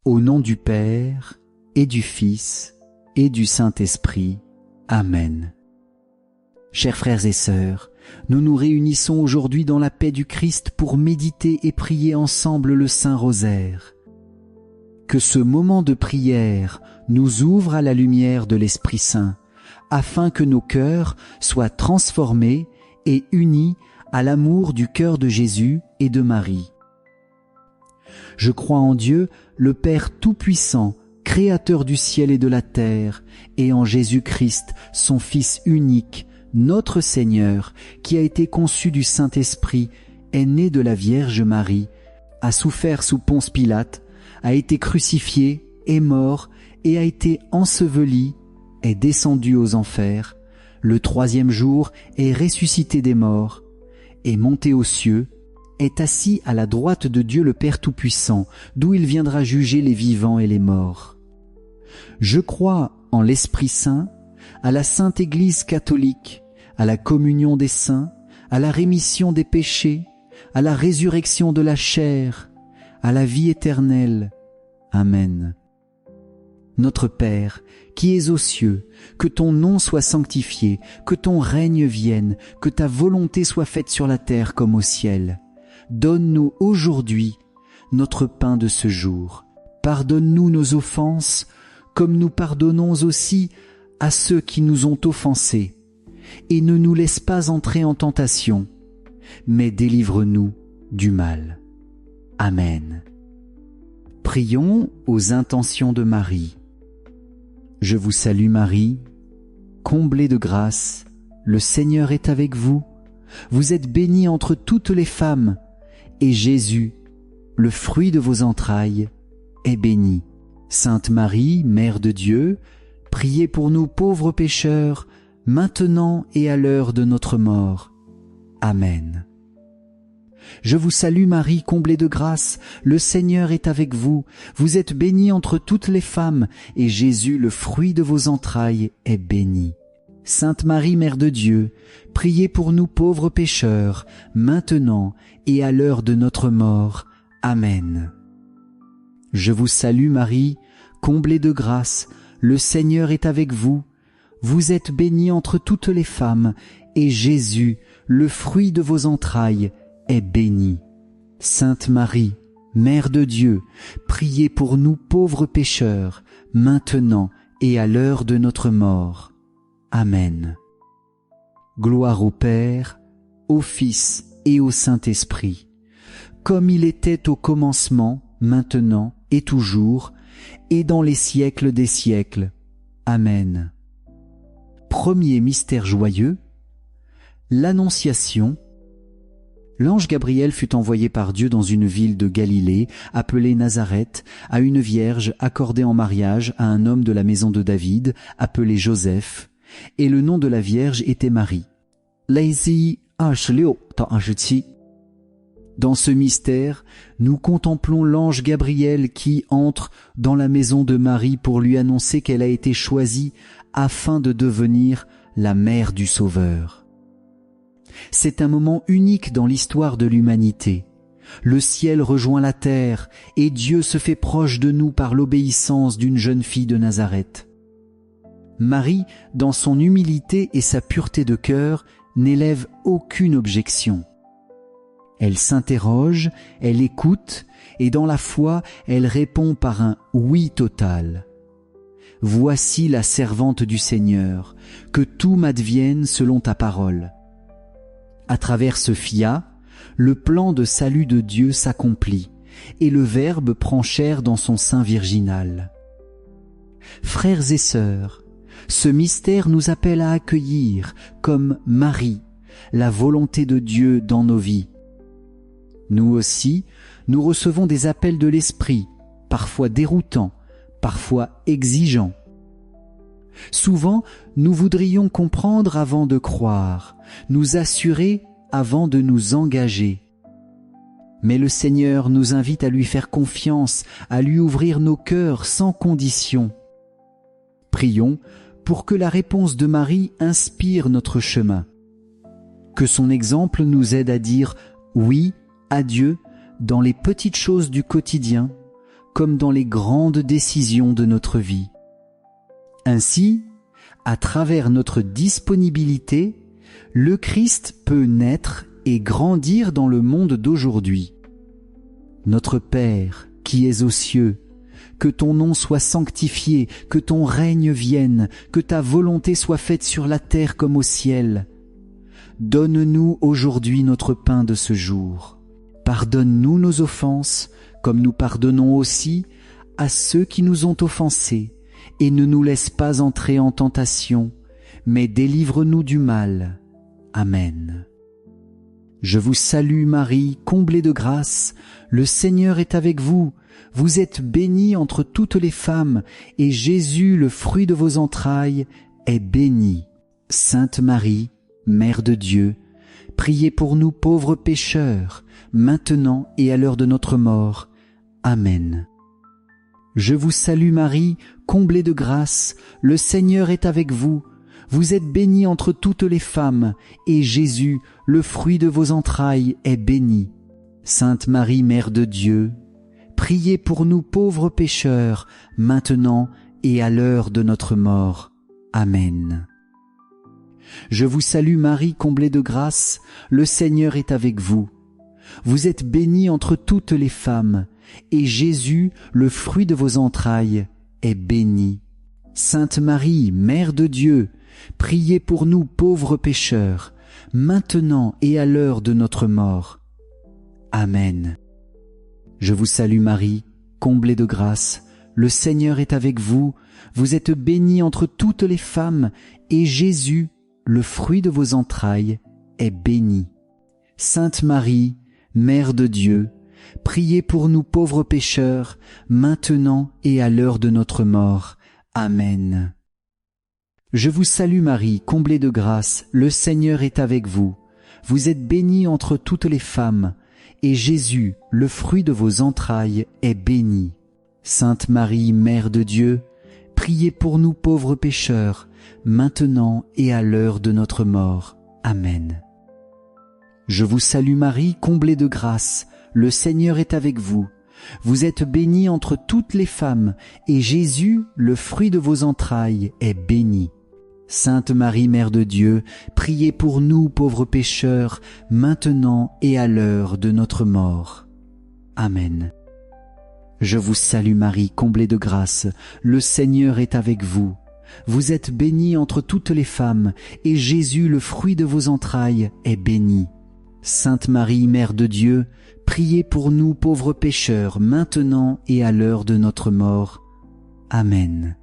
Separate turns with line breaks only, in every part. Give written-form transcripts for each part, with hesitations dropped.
Au nom du Père, et du Fils, et du Saint-Esprit. Amen. Chers frères et sœurs, nous nous réunissons aujourd'hui dans la paix du Christ pour méditer et prier ensemble le Saint Rosaire. Que ce moment de prière nous ouvre à la lumière de l'Esprit Saint, afin que nos cœurs soient transformés et unis à l'amour du cœur de Jésus et de Marie. Je crois en Dieu, le Père Tout-Puissant, Créateur du ciel et de la terre, et en Jésus-Christ, son Fils unique, notre Seigneur, qui a été conçu du Saint-Esprit, est né de la Vierge Marie, a souffert sous Ponce Pilate, a été crucifié, est mort et a été enseveli, est descendu aux enfers, le troisième jour est ressuscité des morts, est monté aux cieux, est assis à la droite de Dieu le Père Tout-Puissant, d'où il viendra juger les vivants et les morts. Je crois en l'Esprit Saint, à la Sainte Église catholique, à la communion des saints, à la rémission des péchés, à la résurrection de la chair, à la vie éternelle. Amen. Notre Père, qui es aux cieux, que ton nom soit sanctifié, que ton règne vienne, que ta volonté soit faite sur la terre comme au ciel. Donne-nous aujourd'hui notre pain de ce jour. Pardonne-nous nos offenses, comme nous pardonnons aussi à ceux qui nous ont offensés. Et ne nous laisse pas entrer en tentation, mais délivre-nous du mal. Amen. Prions aux intentions de Marie. Je vous salue Marie, comblée de grâce, le Seigneur est avec vous. Vous êtes bénie entre toutes les femmes, et Jésus, le fruit de vos entrailles, est béni. Sainte Marie, Mère de Dieu, priez pour nous pauvres pécheurs, maintenant et à l'heure de notre mort. Amen. Je vous salue Marie, comblée de grâce, le Seigneur est avec vous. Vous êtes bénie entre toutes les femmes, et Jésus, le fruit de vos entrailles, est béni. Sainte Marie, Mère de Dieu, priez pour nous pauvres pécheurs, maintenant et à l'heure de notre mort. Amen. Je vous salue Marie, comblée de grâce, le Seigneur est avec vous. Vous êtes bénie entre toutes les femmes, et Jésus, le fruit de vos entrailles, est béni. Sainte Marie, Mère de Dieu, priez pour nous pauvres pécheurs, maintenant et à l'heure de notre mort. Amen. Gloire au Père, au Fils et au Saint-Esprit, comme il était au commencement, maintenant et toujours, et dans les siècles des siècles. Amen. Premier mystère joyeux, l'Annonciation. L'ange Gabriel fut envoyé par Dieu dans une ville de Galilée, appelée Nazareth, à une vierge accordée en mariage à un homme de la maison de David, appelé Joseph, et le nom de la vierge était Marie. Dans ce mystère, nous contemplons l'ange Gabriel qui entre dans la maison de Marie pour lui annoncer qu'elle a été choisie afin de devenir la mère du Sauveur. C'est un moment unique dans l'histoire de l'humanité. Le ciel rejoint la terre et Dieu se fait proche de nous par l'obéissance d'une jeune fille de Nazareth. Marie, dans son humilité et sa pureté de cœur, n'élève aucune objection. Elle s'interroge, elle écoute, et dans la foi, elle répond par un « oui » total. « Voici la servante du Seigneur, que tout m'advienne selon ta parole. » À travers ce fiat, le plan de salut de Dieu s'accomplit, et le Verbe prend chair dans son sein virginal. Frères et sœurs, ce mystère nous appelle à accueillir, comme Marie, la volonté de Dieu dans nos vies. Nous aussi, nous recevons des appels de l'Esprit, parfois déroutants, parfois exigeants. Souvent, nous voudrions comprendre avant de croire, nous assurer avant de nous engager. Mais le Seigneur nous invite à lui faire confiance, à lui ouvrir nos cœurs sans condition. Prions pour que la réponse de Marie inspire notre chemin. Que son exemple nous aide à dire oui à Dieu dans les petites choses du quotidien, comme dans les grandes décisions de notre vie. Ainsi, à travers notre disponibilité, le Christ peut naître et grandir dans le monde d'aujourd'hui. Notre Père, qui es aux cieux, que ton nom soit sanctifié, que ton règne vienne, que ta volonté soit faite sur la terre comme au ciel. Donne-nous aujourd'hui notre pain de ce jour. Pardonne-nous nos offenses, comme nous pardonnons aussi à ceux qui nous ont offensés, et ne nous laisse pas entrer en tentation, mais délivre-nous du mal. Amen. Je vous salue Marie, comblée de grâce, le Seigneur est avec vous. Vous êtes bénie entre toutes les femmes, et Jésus, le fruit de vos entrailles, est béni. Sainte Marie, Mère de Dieu, priez pour nous pauvres pécheurs, maintenant et à l'heure de notre mort. Amen. Je vous salue Marie, comblée de grâce, le Seigneur est avec vous. Vous êtes bénie entre toutes les femmes, et Jésus, le fruit de vos entrailles, est béni. Sainte Marie, Mère de Dieu, priez pour nous pauvres pécheurs, maintenant et à l'heure de notre mort. Amen. Je vous salue Marie, comblée de grâce, le Seigneur est avec vous. Vous êtes bénie entre toutes les femmes, et Jésus, le fruit de vos entrailles, est béni. Sainte Marie, Mère de Dieu, priez pour nous pauvres pécheurs, maintenant et à l'heure de notre mort. Amen. Je vous salue Marie, comblée de grâce, le Seigneur est avec vous, vous êtes bénie entre toutes les femmes, et Jésus, le fruit de vos entrailles, est béni. Sainte Marie, Mère de Dieu, priez pour nous pauvres pécheurs, maintenant et à l'heure de notre mort. Amen. Je vous salue Marie, comblée de grâce, le Seigneur est avec vous. Vous êtes bénie entre toutes les femmes, et Jésus, le fruit de vos entrailles, est béni. Sainte Marie, Mère de Dieu, priez pour nous pauvres pécheurs, maintenant et à l'heure de notre mort. Amen. Je vous salue Marie, comblée de grâce, le Seigneur est avec vous. Vous êtes bénie entre toutes les femmes, et Jésus, le fruit de vos entrailles, est béni. Sainte Marie, Mère de Dieu, priez pour nous pauvres pécheurs, maintenant et à l'heure de notre mort. Amen. Je vous salue Marie, comblée de grâce, le Seigneur est avec vous. Vous êtes bénie entre toutes les femmes, et Jésus, le fruit de vos entrailles, est béni. Sainte Marie, Mère de Dieu, priez pour nous pauvres pécheurs, maintenant et à l'heure de notre mort. Amen.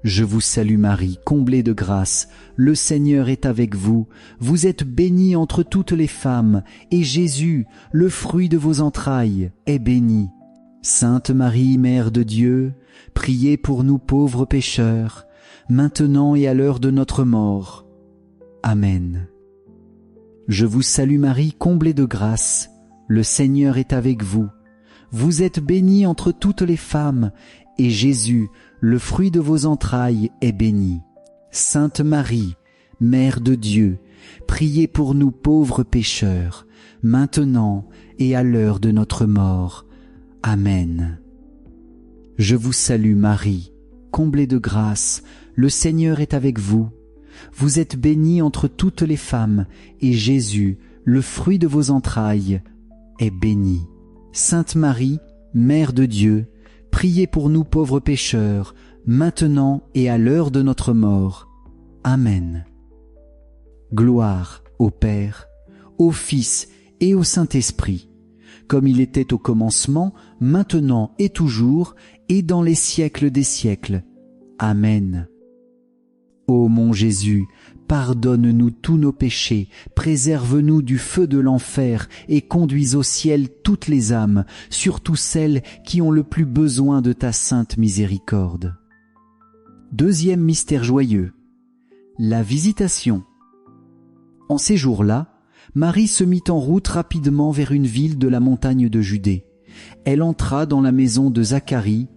Je vous salue Marie, comblée de grâce, le Seigneur est avec vous. Vous êtes bénie entre toutes les femmes, et Jésus, le fruit de vos entrailles, est béni. Sainte Marie, Mère de Dieu, priez pour nous pauvres pécheurs, maintenant et à l'heure de notre mort. Amen. Je vous salue Marie, comblée de grâce, le Seigneur est avec vous. Vous êtes bénie entre toutes les femmes, et Jésus, le fruit de vos entrailles, est béni. Sainte Marie, Mère de Dieu, priez pour nous pauvres pécheurs, maintenant et à l'heure de notre mort. Amen. Je vous salue Marie, comblée de grâce, le Seigneur est avec vous. Vous êtes bénie entre toutes les femmes, et Jésus, le fruit de vos entrailles, est béni. Sainte Marie, Mère de Dieu, priez pour nous pauvres pécheurs, maintenant et à l'heure de notre mort. Amen. Gloire au Père, au Fils et au Saint-Esprit, comme il était au commencement, maintenant et toujours, et dans les siècles des siècles. Amen. Ô mon Jésus, pardonne-nous tous nos péchés, préserve-nous du feu de l'enfer et conduis au ciel toutes les âmes, surtout celles qui ont le plus besoin de ta sainte miséricorde. Deuxième mystère joyeux, la visitation. En ces jours-là, Marie se mit en route rapidement vers une ville de la montagne de Judée. Elle entra dans la maison de Zacharie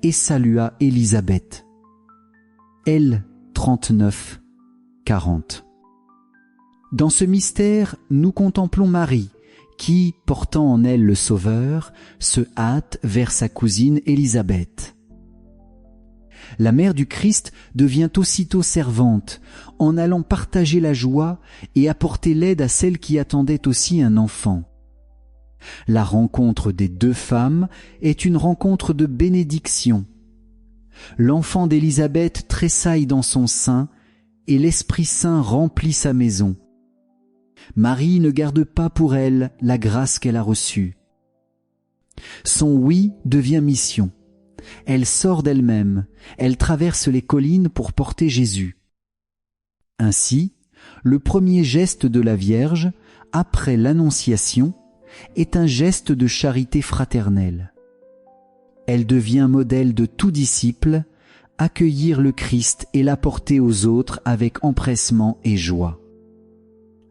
et salua Élisabeth. Elle, 39, 40. Dans ce mystère, nous contemplons Marie, qui, portant en elle le Sauveur, se hâte vers sa cousine Élisabeth. La mère du Christ devient aussitôt servante, en allant partager la joie et apporter l'aide à celle qui attendait aussi un enfant. La rencontre des deux femmes est une rencontre de bénédiction. L'enfant d'Élisabeth tressaille dans son sein et l'Esprit Saint remplit sa maison. Marie ne garde pas pour elle la grâce qu'elle a reçue. Son oui devient mission. Elle sort d'elle-même, elle traverse les collines pour porter Jésus. Ainsi, le premier geste de la Vierge, après l'Annonciation, est un geste de charité fraternelle. Elle devient modèle de tout disciple, accueillir le Christ et l'apporter aux autres avec empressement et joie.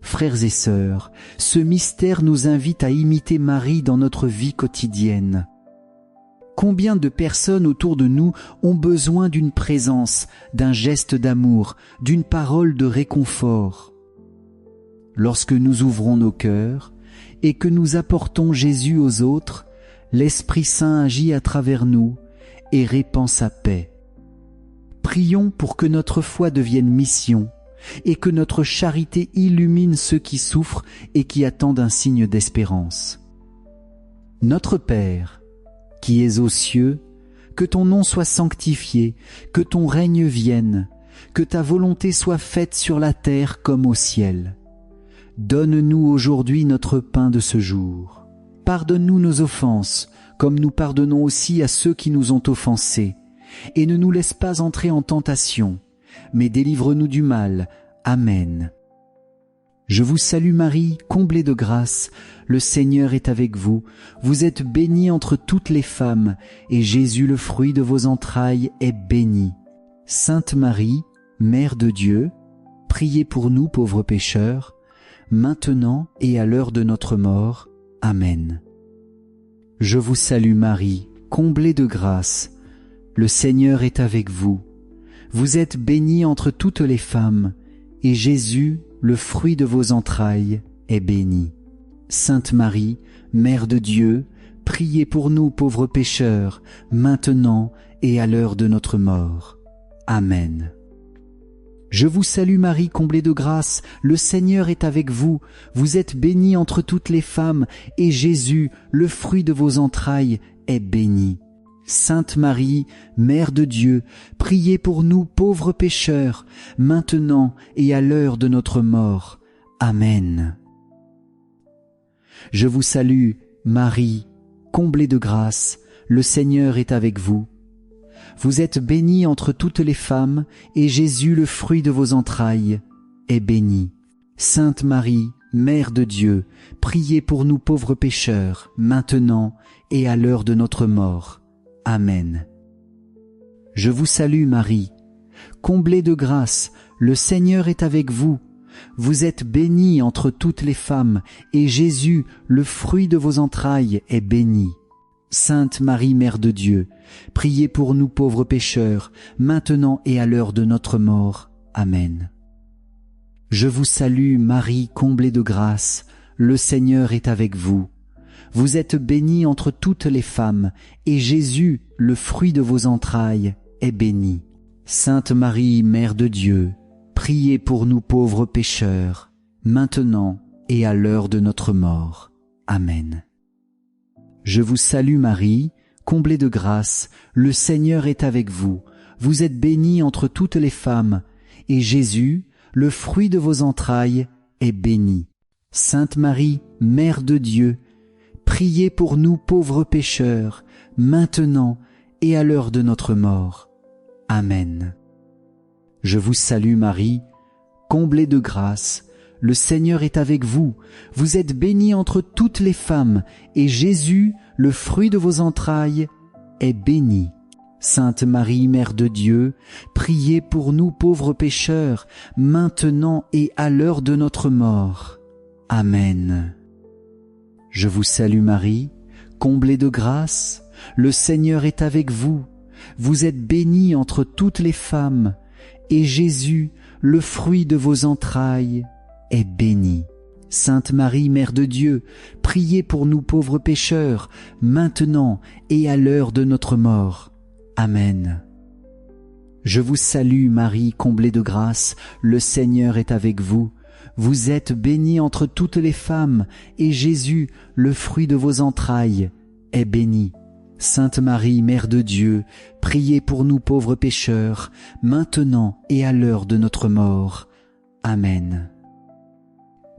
Frères et sœurs, ce mystère nous invite à imiter Marie dans notre vie quotidienne. Combien de personnes autour de nous ont besoin d'une présence, d'un geste d'amour, d'une parole de réconfort? Lorsque nous ouvrons nos cœurs et que nous apportons Jésus aux autres, l'Esprit Saint agit à travers nous et répand sa paix. Prions pour que notre foi devienne mission et que notre charité illumine ceux qui souffrent et qui attendent un signe d'espérance. Notre Père, qui es aux cieux, que ton nom soit sanctifié, que ton règne vienne, que ta volonté soit faite sur la terre comme au ciel. Donne-nous aujourd'hui notre pain de ce jour. Pardonne-nous nos offenses, comme nous pardonnons aussi à ceux qui nous ont offensés, et ne nous laisse pas entrer en tentation, mais délivre-nous du mal. Amen. Je vous salue Marie, comblée de grâce, le Seigneur est avec vous. Vous êtes bénie entre toutes les femmes, et Jésus, le fruit de vos entrailles, est béni. Sainte Marie, Mère de Dieu, priez pour nous pauvres pécheurs, maintenant et à l'heure de notre mort. Amen. Je vous salue Marie, comblée de grâce, le Seigneur est avec vous. Vous êtes bénie entre toutes les femmes, et Jésus, le fruit de vos entrailles, est béni. Sainte Marie, Mère de Dieu, priez pour nous pauvres pécheurs, maintenant et à l'heure de notre mort. Amen. Je vous salue Marie, comblée de grâce, le Seigneur est avec vous. Vous êtes bénie entre toutes les femmes, et Jésus, le fruit de vos entrailles, est béni. Sainte Marie, Mère de Dieu, priez pour nous pauvres pécheurs, maintenant et à l'heure de notre mort. Amen. Je vous salue, Marie, comblée de grâce, le Seigneur est avec vous. Vous êtes bénie entre toutes les femmes, et Jésus, le fruit de vos entrailles, est béni. Sainte Marie, Mère de Dieu, priez pour nous pauvres pécheurs, maintenant et à l'heure de notre mort. Amen. Je vous salue Marie, comblée de grâce, le Seigneur est avec vous. Vous êtes bénie entre toutes les femmes, et Jésus, le fruit de vos entrailles, est béni. Sainte Marie, Mère de Dieu, priez pour nous pauvres pécheurs, maintenant et à l'heure de notre mort. Amen. Je vous salue Marie, comblée de grâce, le Seigneur est avec vous. Vous êtes bénie entre toutes les femmes, et Jésus, le fruit de vos entrailles, est béni. Sainte Marie, Mère de Dieu, priez pour nous pauvres pécheurs, maintenant et à l'heure de notre mort. Amen. Je vous salue Marie, comblée de grâce, le Seigneur est avec vous. Vous êtes bénie entre toutes les femmes, et Jésus, le fruit de vos entrailles, est béni. Sainte Marie, Mère de Dieu, priez pour nous pauvres pécheurs, maintenant et à l'heure de notre mort. Amen. Je vous salue Marie, comblée de grâce, le Seigneur est avec vous. Vous êtes bénie entre toutes les femmes, et Jésus, le fruit de vos entrailles, est béni. Sainte Marie, Mère de Dieu, priez pour nous pauvres pécheurs, maintenant et à l'heure de notre mort. Amen. Je vous salue Marie, comblée de grâce, le Seigneur est avec vous. Vous êtes bénie entre toutes les femmes, et Jésus, le fruit de vos entrailles, est béni. Sainte Marie, Mère de Dieu, priez pour nous pauvres pécheurs, maintenant et à l'heure de notre mort. Amen. Je vous salue Marie, comblée de grâce, le Seigneur est avec vous. Vous êtes bénie entre toutes les femmes, et Jésus, le fruit de vos entrailles, est béni. Sainte Marie, Mère de Dieu, priez pour nous pauvres pécheurs, maintenant et à l'heure de notre mort. Amen.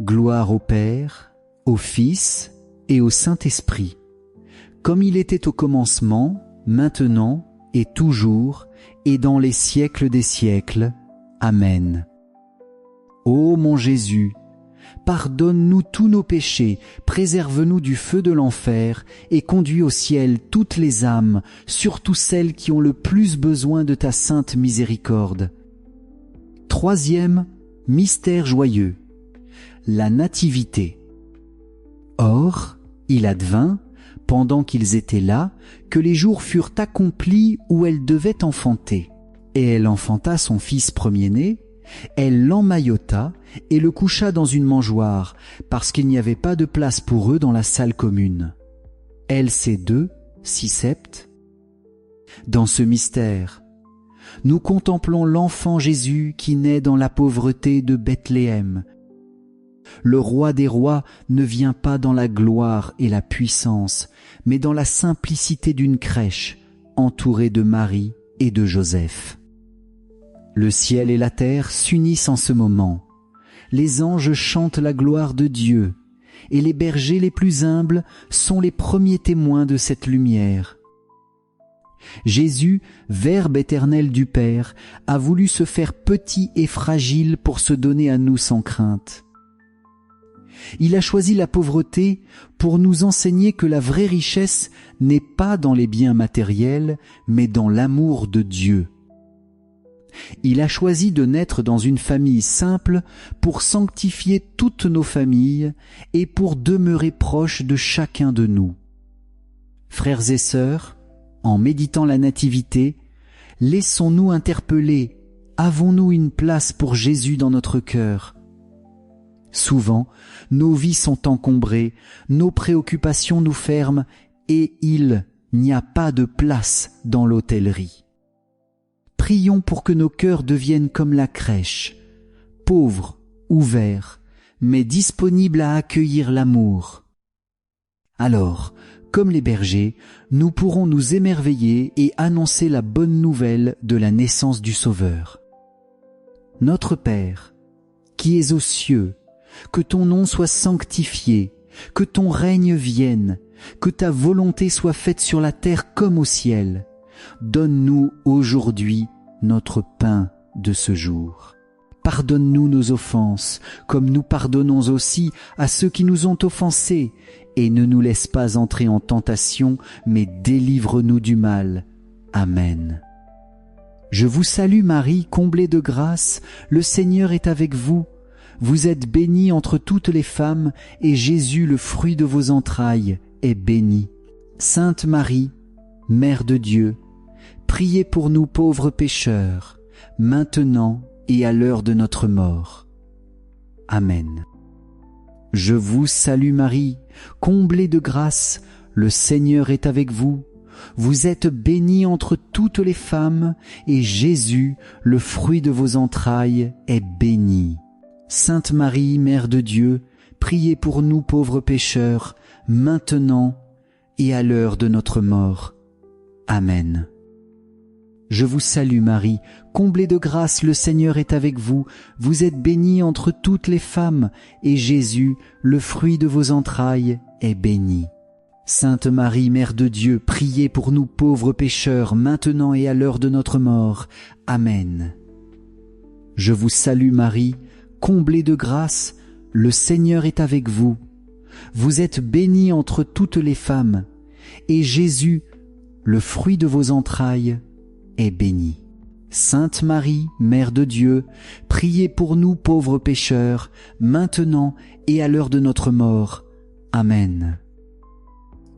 Gloire au Père, au Fils et au Saint-Esprit, comme il était au commencement, maintenant et toujours, et dans les siècles des siècles. Amen. Ô mon Jésus, pardonne-nous tous nos péchés, préserve-nous du feu de l'enfer, et conduis au ciel toutes les âmes, surtout celles qui ont le plus besoin de ta sainte miséricorde. Troisième mystère joyeux, la Nativité. Or, il advint, pendant qu'ils étaient là, que les jours furent accomplis où elle devait enfanter. Et elle enfanta son fils premier-né, elle l'emmaillota et le coucha dans une mangeoire, parce qu'il n'y avait pas de place pour eux dans la salle commune. Elle, ses deux, Sicepte. Dans ce mystère, nous contemplons l'enfant Jésus qui naît dans la pauvreté de Bethléem. Le roi des rois ne vient pas dans la gloire et la puissance, mais dans la simplicité d'une crèche, entourée de Marie et de Joseph. Le ciel et la terre s'unissent en ce moment. Les anges chantent la gloire de Dieu, et les bergers les plus humbles sont les premiers témoins de cette lumière. Jésus, Verbe éternel du Père, a voulu se faire petit et fragile pour se donner à nous sans crainte. Il a choisi la pauvreté pour nous enseigner que la vraie richesse n'est pas dans les biens matériels, mais dans l'amour de Dieu. Il a choisi de naître dans une famille simple pour sanctifier toutes nos familles et pour demeurer proche de chacun de nous. Frères et sœurs, en méditant la Nativité, laissons-nous interpeller, avons-nous une place pour Jésus dans notre cœur ? Souvent, nos vies sont encombrées, nos préoccupations nous ferment et il n'y a pas de place dans l'hôtellerie. Prions pour que nos cœurs deviennent comme la crèche, pauvres, ouverts, mais disponibles à accueillir l'amour. Alors, comme les bergers, nous pourrons nous émerveiller et annoncer la bonne nouvelle de la naissance du Sauveur. Notre Père, qui es aux cieux, que ton nom soit sanctifié, que ton règne vienne, que ta volonté soit faite sur la terre comme au ciel. Donne-nous aujourd'hui notre pain de ce jour. Pardonne-nous nos offenses, comme nous pardonnons aussi à ceux qui nous ont offensés, et ne nous laisse pas entrer en tentation, mais délivre-nous du mal. Amen. Je vous salue Marie, comblée de grâce, le Seigneur est avec vous. Vous êtes bénie entre toutes les femmes, et Jésus, le fruit de vos entrailles, est béni. Sainte Marie, Mère de Dieu, priez pour nous pauvres pécheurs, maintenant et à l'heure de notre mort. Amen. Je vous salue Marie, comblée de grâce, le Seigneur est avec vous. Vous êtes bénie entre toutes les femmes, et Jésus, le fruit de vos entrailles, est béni. Sainte Marie, Mère de Dieu, priez pour nous pauvres pécheurs, maintenant et à l'heure de notre mort. Amen. Je vous salue Marie, comblée de grâce, le Seigneur est avec vous. Vous êtes bénie entre toutes les femmes, et Jésus, le fruit de vos entrailles, est béni. Sainte Marie, Mère de Dieu, priez pour nous pauvres pécheurs, maintenant et à l'heure de notre mort. Amen. Je vous salue Marie, comblée de grâce, le Seigneur est avec vous. Vous êtes bénie entre toutes les femmes, et Jésus, le fruit de vos entrailles, est béni. Sainte Marie, Mère de Dieu, priez pour nous pauvres pécheurs, maintenant et à l'heure de notre mort. Amen.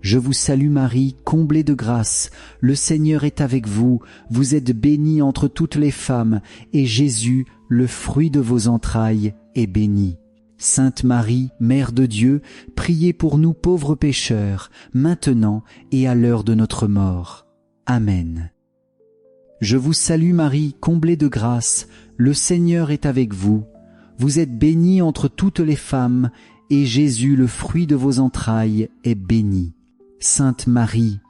Je vous salue Marie, comblée de grâce, le Seigneur est avec vous. Vous êtes bénie entre toutes les femmes, et Jésus, le fruit de vos entrailles, est béni. Sainte Marie, Mère de Dieu, priez pour nous pauvres pécheurs, maintenant et à l'heure de notre mort. Amen. Je vous salue Marie, comblée de grâce, le Seigneur est avec vous. Vous êtes bénie entre toutes les femmes, et Jésus, le fruit de vos entrailles, est béni. Sainte Marie,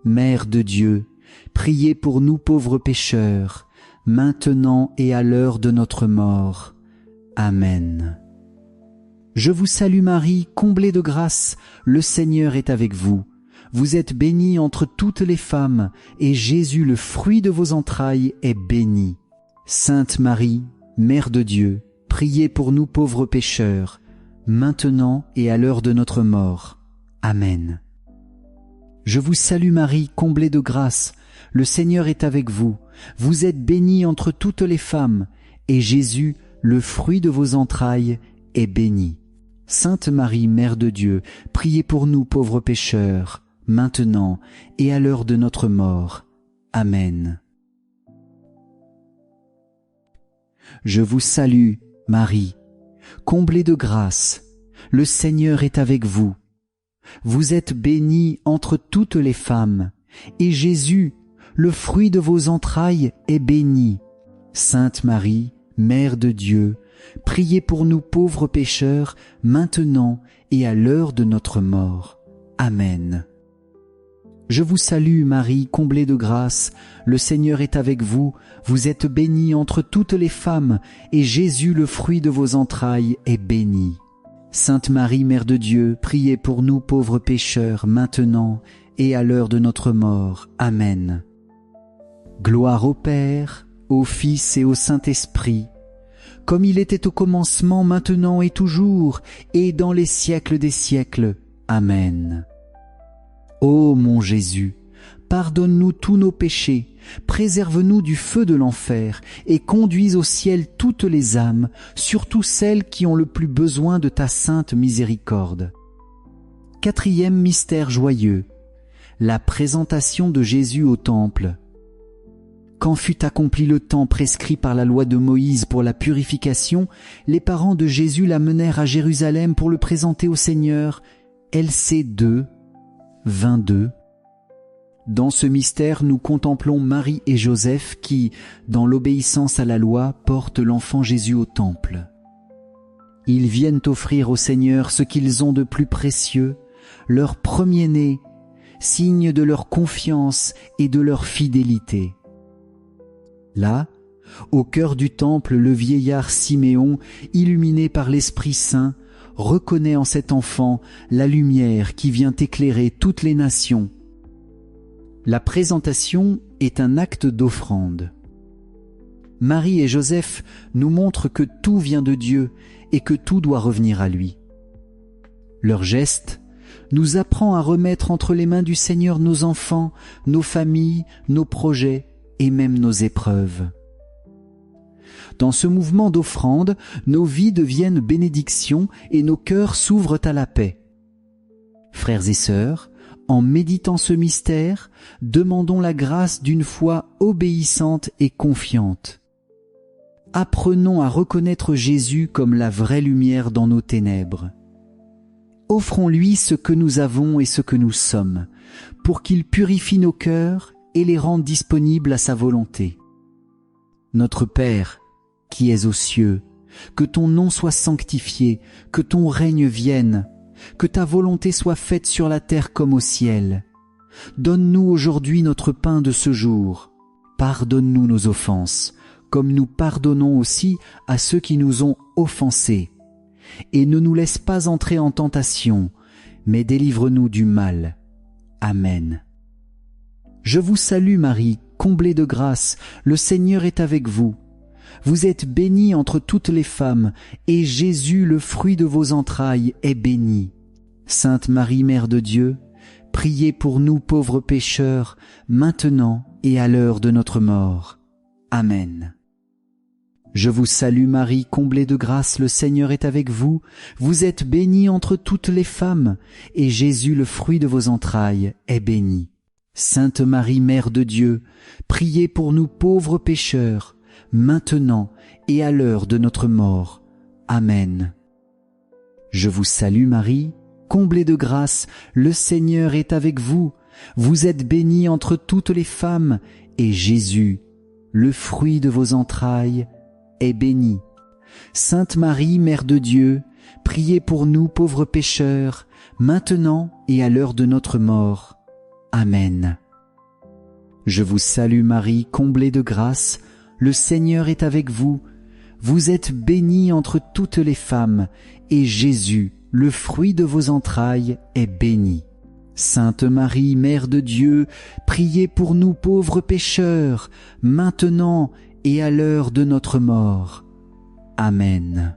Mère de Dieu, priez pour nous pauvres pécheurs, maintenant et à l'heure de notre mort. Amen. Je vous salue Marie, comblée de grâce, le Seigneur est avec vous. Vous êtes bénie entre toutes les femmes, et Jésus, le fruit de vos entrailles, est béni. Sainte Marie, Mère de Dieu, priez pour nous pauvres pécheurs, maintenant et à l'heure de notre mort. Amen. Je vous salue Marie, comblée de grâce, le Seigneur est avec vous. Vous êtes bénie entre toutes les femmes, et Jésus, le fruit de vos entrailles, est béni. Sainte Marie, Mère de Dieu, priez pour nous pauvres pécheurs, maintenant et à l'heure de notre mort. Amen. Je vous salue, Marie, comblée de grâce, le Seigneur est avec vous. Vous êtes bénie entre toutes les femmes, et Jésus, le fruit de vos entrailles, est béni. Sainte Marie, Mère de Dieu, priez pour nous pauvres pécheurs, maintenant et à l'heure de notre mort. Amen. Je vous salue Marie, comblée de grâce, le Seigneur est avec vous, vous êtes bénie entre toutes les femmes, et Jésus, le fruit de vos entrailles, est béni. Sainte Marie, Mère de Dieu, priez pour nous pauvres pécheurs, maintenant et à l'heure de notre mort. Amen. Gloire au Père, au Fils et au Saint-Esprit, comme il était au commencement, maintenant et toujours, et dans les siècles des siècles. Amen. Ô mon Jésus, pardonne-nous tous nos péchés, préserve-nous du feu de l'enfer, et conduis au ciel toutes les âmes, surtout celles qui ont le plus besoin de ta sainte miséricorde. Quatrième mystère joyeux, la présentation de Jésus au temple. Quand fut accompli le temps prescrit par la loi de Moïse pour la purification, les parents de Jésus l'amenèrent à Jérusalem pour le présenter au Seigneur. LC 2, 22. Dans ce mystère, nous contemplons Marie et Joseph qui, dans l'obéissance à la loi, portent l'enfant Jésus au temple. Ils viennent offrir au Seigneur ce qu'ils ont de plus précieux, leur premier-né, signe de leur confiance et de leur fidélité. Là, au cœur du temple, le vieillard Siméon, illuminé par l'Esprit Saint, reconnaît en cet enfant la lumière qui vient éclairer toutes les nations. La présentation est un acte d'offrande. Marie et Joseph nous montrent que tout vient de Dieu et que tout doit revenir à lui. Leur geste nous apprend à remettre entre les mains du Seigneur nos enfants, nos familles, nos projets, et même nos épreuves. Dans ce mouvement d'offrande, nos vies deviennent bénédictions et nos cœurs s'ouvrent à la paix. Frères et sœurs, en méditant ce mystère, demandons la grâce d'une foi obéissante et confiante. Apprenons à reconnaître Jésus comme la vraie lumière dans nos ténèbres. Offrons-lui ce que nous avons et ce que nous sommes, pour qu'il purifie nos cœurs et les rende disponibles à sa volonté. Notre Père, qui es aux cieux, que ton nom soit sanctifié, que ton règne vienne, que ta volonté soit faite sur la terre comme au ciel. Donne-nous aujourd'hui notre pain de ce jour. Pardonne-nous nos offenses, comme nous pardonnons aussi à ceux qui nous ont offensés. Et ne nous laisse pas entrer en tentation, mais délivre-nous du mal. Amen. Je vous salue Marie, comblée de grâce, le Seigneur est avec vous. Vous êtes bénie entre toutes les femmes, et Jésus, le fruit de vos entrailles, est béni. Sainte Marie, Mère de Dieu, priez pour nous pauvres pécheurs, maintenant et à l'heure de notre mort. Amen. Je vous salue Marie, comblée de grâce, le Seigneur est avec vous. Vous êtes bénie entre toutes les femmes, et Jésus, le fruit de vos entrailles, est béni. Sainte Marie, Mère de Dieu, priez pour nous pauvres pécheurs, maintenant et à l'heure de notre mort. Amen. Je vous salue Marie, comblée de grâce, le Seigneur est avec vous. Vous êtes bénie entre toutes les femmes, et Jésus, le fruit de vos entrailles, est béni. Sainte Marie, Mère de Dieu, priez pour nous pauvres pécheurs, maintenant et à l'heure de notre mort. Amen. Je vous salue Marie, comblée de grâce, le Seigneur est avec vous. Vous êtes bénie entre toutes les femmes, et Jésus, le fruit de vos entrailles, est béni. Sainte Marie, Mère de Dieu, priez pour nous pauvres pécheurs, maintenant et à l'heure de notre mort. Amen.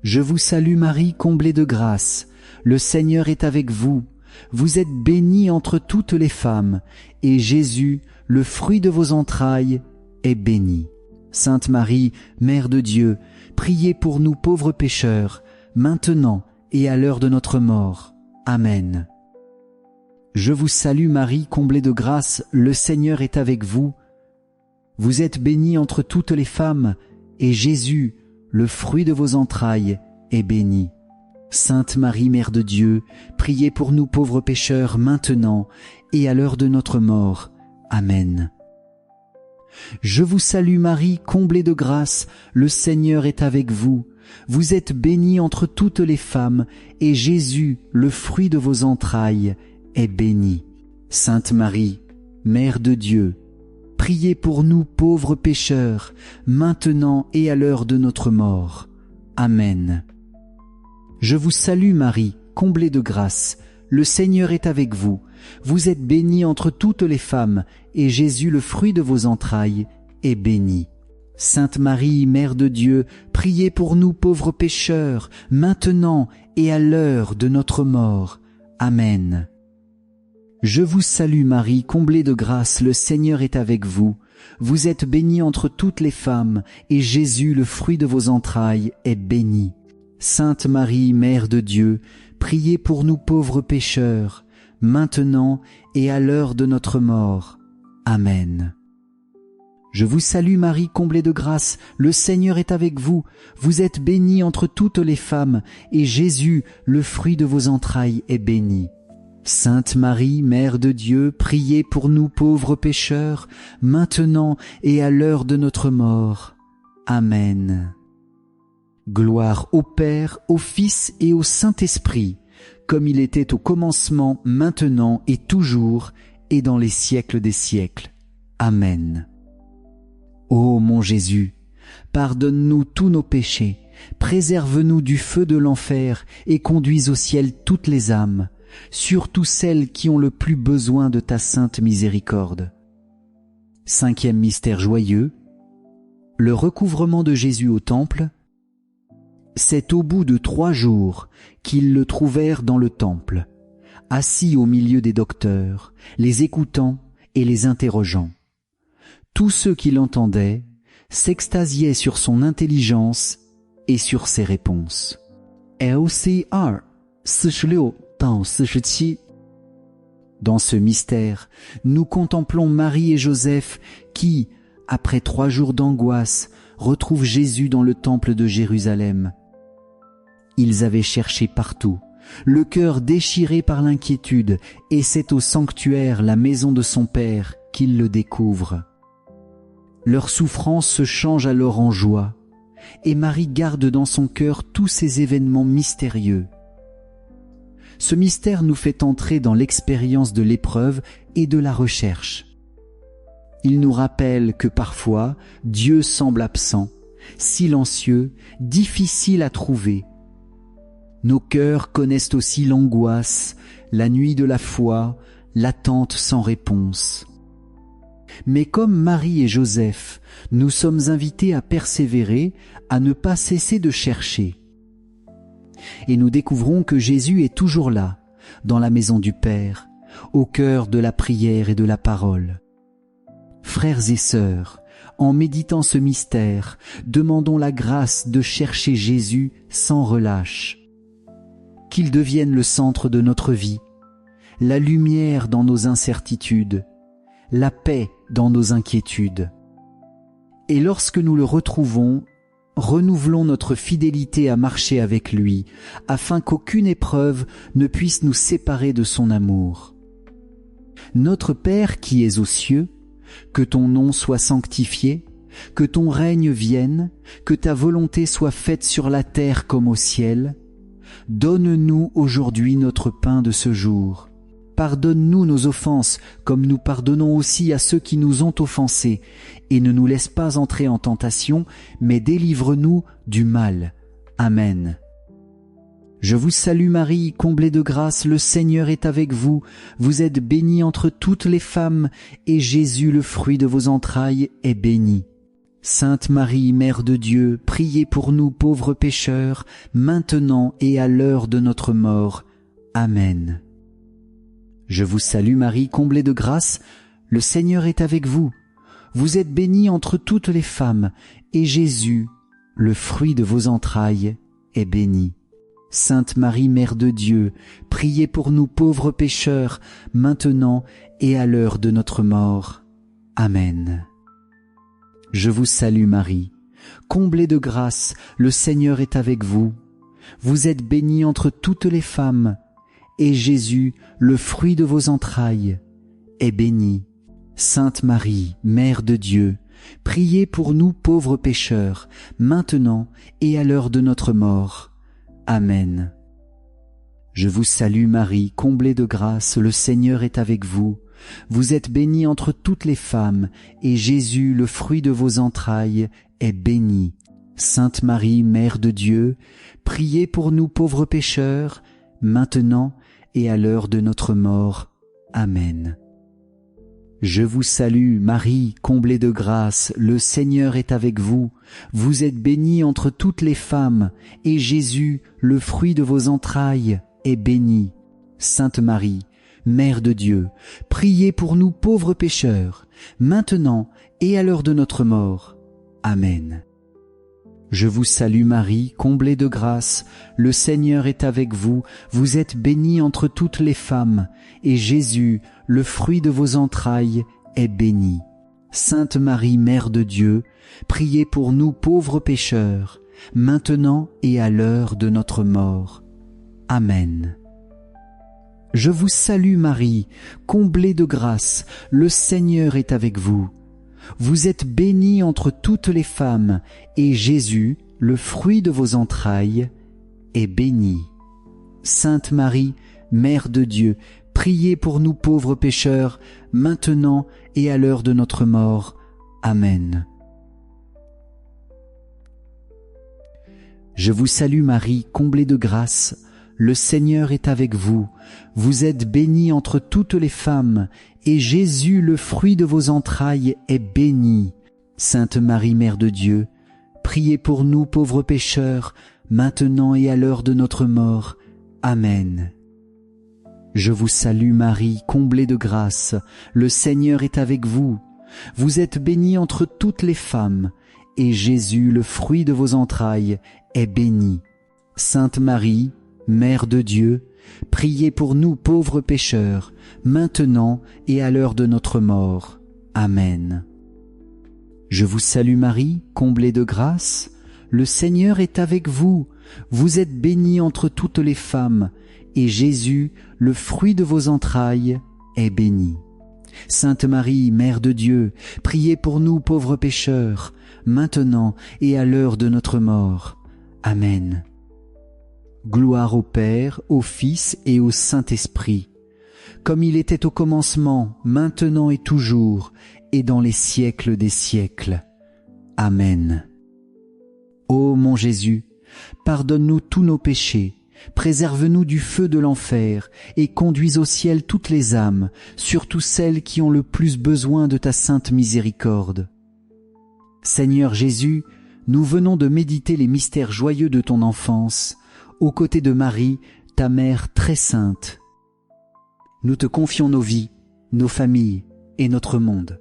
Je vous salue Marie, comblée de grâce, le Seigneur est avec vous. Vous êtes bénie entre toutes les femmes, et Jésus, le fruit de vos entrailles, est béni. Sainte Marie, Mère de Dieu, priez pour nous pauvres pécheurs, maintenant et à l'heure de notre mort. Amen. Je vous salue Marie, comblée de grâce, le Seigneur est avec vous. Vous êtes bénie entre toutes les femmes, et Jésus, le fruit de vos entrailles, est béni. Sainte Marie, Mère de Dieu, priez pour nous pauvres pécheurs, maintenant et à l'heure de notre mort. Amen. Je vous salue Marie, comblée de grâce, le Seigneur est avec vous. Vous êtes bénie entre toutes les femmes, et Jésus, le fruit de vos entrailles, est béni. Sainte Marie, Mère de Dieu, priez pour nous pauvres pécheurs, maintenant et à l'heure de notre mort. Amen. Je vous salue Marie, comblée de grâce, le Seigneur est avec vous. Vous êtes bénie entre toutes les femmes, et Jésus, le fruit de vos entrailles, est béni. Sainte Marie, Mère de Dieu, priez pour nous pauvres pécheurs, maintenant et à l'heure de notre mort. Amen. Je vous salue Marie, comblée de grâce, le Seigneur est avec vous. Vous êtes bénie entre toutes les femmes, et Jésus, le fruit de vos entrailles, est béni. Sainte Marie, Mère de Dieu, priez pour nous pauvres pécheurs, maintenant et à l'heure de notre mort. Amen. Je vous salue Marie, comblée de grâce, le Seigneur est avec vous. Vous êtes bénie entre toutes les femmes, et Jésus, le fruit de vos entrailles, est béni. Sainte Marie, Mère de Dieu, priez pour nous pauvres pécheurs, maintenant et à l'heure de notre mort. Amen. Gloire au Père, au Fils et au Saint-Esprit, comme il était au commencement, maintenant et toujours, et dans les siècles des siècles. Amen. Ô mon Jésus, pardonne-nous tous nos péchés, préserve-nous du feu de l'enfer et conduis au ciel toutes les âmes, surtout celles qui ont le plus besoin de ta sainte miséricorde. Cinquième mystère joyeux, le recouvrement de Jésus au temple. C'est au bout de 3 jours qu'ils le trouvèrent dans le temple, assis au milieu des docteurs, les écoutant et les interrogeant. Tous ceux qui l'entendaient s'extasiaient sur son intelligence et sur ses réponses. LCR 46到47. Dans ce mystère, nous contemplons Marie et Joseph qui, après 3 jours d'angoisse, retrouvent Jésus dans le temple de Jérusalem. Ils avaient cherché partout, le cœur déchiré par l'inquiétude, et c'est au sanctuaire, la maison de son Père, qu'ils le découvrent. Leur souffrance se change alors en joie, et Marie garde dans son cœur tous ces événements mystérieux. Ce mystère nous fait entrer dans l'expérience de l'épreuve et de la recherche. Il nous rappelle que parfois, Dieu semble absent, silencieux, difficile à trouver. Nos cœurs connaissent aussi l'angoisse, la nuit de la foi, l'attente sans réponse. Mais comme Marie et Joseph, nous sommes invités à persévérer, à ne pas cesser de chercher. Et nous découvrons que Jésus est toujours là, dans la maison du Père, au cœur de la prière et de la parole. Frères et sœurs, en méditant ce mystère, demandons la grâce de chercher Jésus sans relâche. Qu'il devienne le centre de notre vie, la lumière dans nos incertitudes, la paix dans nos inquiétudes. Et lorsque nous le retrouvons, renouvelons notre fidélité à marcher avec lui, afin qu'aucune épreuve ne puisse nous séparer de son amour. Notre Père qui es aux cieux, que ton nom soit sanctifié, que ton règne vienne, que ta volonté soit faite sur la terre comme au ciel. Donne-nous aujourd'hui notre pain de ce jour. Pardonne-nous nos offenses, comme nous pardonnons aussi à ceux qui nous ont offensés, et ne nous laisse pas entrer en tentation, mais délivre-nous du mal. Amen. Je vous salue Marie, comblée de grâce, le Seigneur est avec vous. Vous êtes bénie entre toutes les femmes, et Jésus, le fruit de vos entrailles, est béni. Sainte Marie, Mère de Dieu, priez pour nous pauvres pécheurs, maintenant et à l'heure de notre mort. Amen. Je vous salue Marie, comblée de grâce, le Seigneur est avec vous. Vous êtes bénie entre toutes les femmes, et Jésus, le fruit de vos entrailles, est béni. Sainte Marie, Mère de Dieu, priez pour nous pauvres pécheurs, maintenant et à l'heure de notre mort. Amen. Je vous salue Marie, comblée de grâce, le Seigneur est avec vous. Vous êtes bénie entre toutes les femmes, et Jésus, le fruit de vos entrailles, est béni. Sainte Marie, Mère de Dieu, priez pour nous pauvres pécheurs, maintenant et à l'heure de notre mort. Amen. Je vous salue Marie, comblée de grâce, le Seigneur est avec vous. Vous êtes bénie entre toutes les femmes, et Jésus, le fruit de vos entrailles, est béni. Sainte Marie, Mère de Dieu, priez pour nous pauvres pécheurs, maintenant et à l'heure de notre mort. Amen. Je vous salue Marie, comblée de grâce, le Seigneur est avec vous. Vous êtes bénie entre toutes les femmes, et Jésus, le fruit de vos entrailles, est béni. Sainte Marie, Mère de Dieu, priez pour nous pauvres pécheurs, maintenant et à l'heure de notre mort. Amen. Je vous salue Marie, comblée de grâce, le Seigneur est avec vous, vous êtes bénie entre toutes les femmes, et Jésus, le fruit de vos entrailles, est béni. Sainte Marie, Mère de Dieu, priez pour nous pauvres pécheurs, maintenant et à l'heure de notre mort. Amen. Je vous salue Marie, comblée de grâce, le Seigneur est avec vous. Vous êtes bénie entre toutes les femmes, et Jésus, le fruit de vos entrailles, est béni. Sainte Marie, Mère de Dieu, priez pour nous pauvres pécheurs, maintenant et à l'heure de notre mort. Amen. Je vous salue Marie, comblée de grâce, le Seigneur est avec vous. Vous êtes bénie entre toutes les femmes, et Jésus, le fruit de vos entrailles, est béni. Sainte Marie, Mère de Dieu, priez pour nous pauvres pécheurs, maintenant et à l'heure de notre mort. Amen. Je vous salue Marie, comblée de grâce, le Seigneur est avec vous. Vous êtes bénie entre toutes les femmes, et Jésus, le fruit de vos entrailles, est béni. Sainte Marie, Mère de Dieu, priez pour nous pauvres pécheurs, maintenant et à l'heure de notre mort. Amen. Je vous salue Marie, comblée de grâce, le Seigneur est avec vous. Vous êtes bénie entre toutes les femmes, et Jésus, le fruit de vos entrailles, est béni. Sainte Marie, Mère de Dieu, priez pour nous pauvres pécheurs, maintenant et à l'heure de notre mort. Amen. Gloire au Père, au Fils et au Saint-Esprit, comme il était au commencement, maintenant et toujours, et dans les siècles des siècles. Amen. Ô mon Jésus, pardonne-nous tous nos péchés, préserve-nous du feu de l'enfer, et conduis au ciel toutes les âmes, surtout celles qui ont le plus besoin de ta sainte miséricorde. Seigneur Jésus, nous venons de méditer les mystères joyeux de ton enfance, aux côtés de Marie, ta mère très sainte. Nous te confions nos vies, nos familles et notre monde.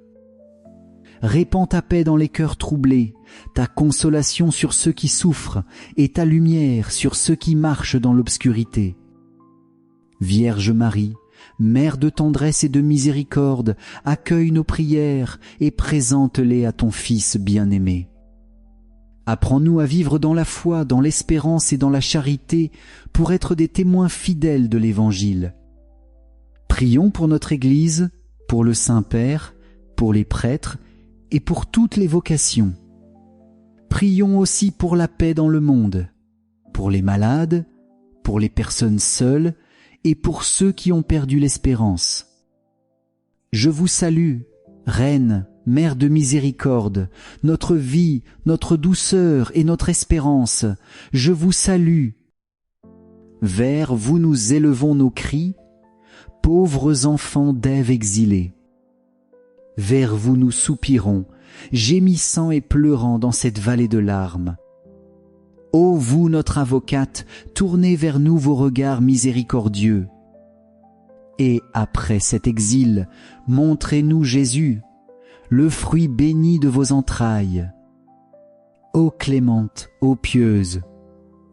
Répands ta paix dans les cœurs troublés, ta consolation sur ceux qui souffrent et ta lumière sur ceux qui marchent dans l'obscurité. Vierge Marie, Mère de tendresse et de miséricorde, accueille nos prières et présente-les à ton Fils bien-aimé. Apprends-nous à vivre dans la foi, dans l'espérance et dans la charité pour être des témoins fidèles de l'Évangile. Prions pour notre Église, pour le Saint-Père, pour les prêtres et pour toutes les vocations. Prions aussi pour la paix dans le monde, pour les malades, pour les personnes seules et pour ceux qui ont perdu l'espérance. Je vous salue, Reine, Mère de miséricorde, notre vie, notre douceur et notre espérance, je vous salue. Vers vous nous élevons nos cris, pauvres enfants d'Ève exilés. Vers vous nous soupirons, gémissant et pleurant dans cette vallée de larmes. Ô vous, notre avocate, tournez vers nous vos regards miséricordieux. Et après cet exil, montrez-nous Jésus, le fruit béni de vos entrailles. Ô clémente, ô pieuse,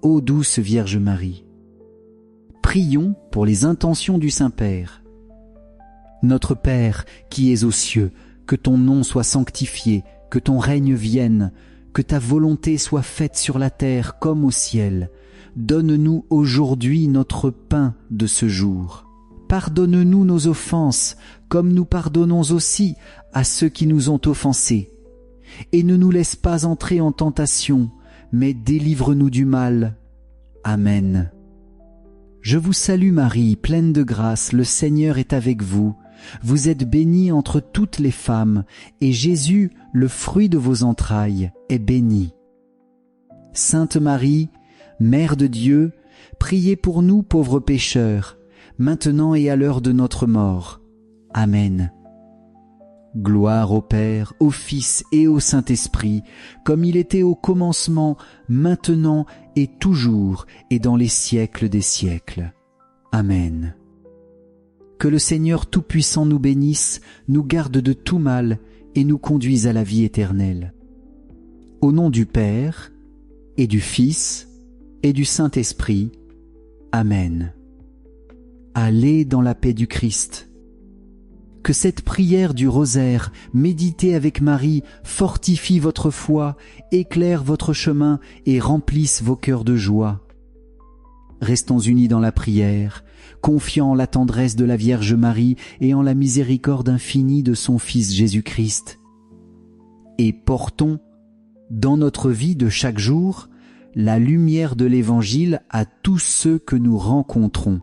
ô douce Vierge Marie. Prions pour les intentions du Saint-Père. Notre Père qui es aux cieux, que ton nom soit sanctifié, que ton règne vienne, que ta volonté soit faite sur la terre comme au ciel. Donne-nous aujourd'hui notre pain de ce jour. Pardonne-nous nos offenses, comme nous pardonnons aussi à ceux qui nous ont offensés. Et ne nous laisse pas entrer en tentation, mais délivre-nous du mal. Amen. Je vous salue Marie, pleine de grâce, le Seigneur est avec vous. Vous êtes bénie entre toutes les femmes, et Jésus, le fruit de vos entrailles, est béni. Sainte Marie, Mère de Dieu, priez pour nous pauvres pécheurs, maintenant et à l'heure de notre mort. Amen. Gloire au Père, au Fils et au Saint-Esprit, comme il était au commencement, maintenant et toujours, et dans les siècles des siècles. Amen. Que le Seigneur Tout-Puissant nous bénisse, nous garde de tout mal et nous conduise à la vie éternelle. Au nom du Père, et du Fils, et du Saint-Esprit. Amen. Allez dans la paix du Christ. Que cette prière du rosaire, méditée avec Marie, fortifie votre foi, éclaire votre chemin et remplisse vos cœurs de joie. Restons unis dans la prière, confiant en la tendresse de la Vierge Marie et en la miséricorde infinie de son Fils Jésus-Christ. Et portons, dans notre vie de chaque jour, la lumière de l'Évangile à tous ceux que nous rencontrons.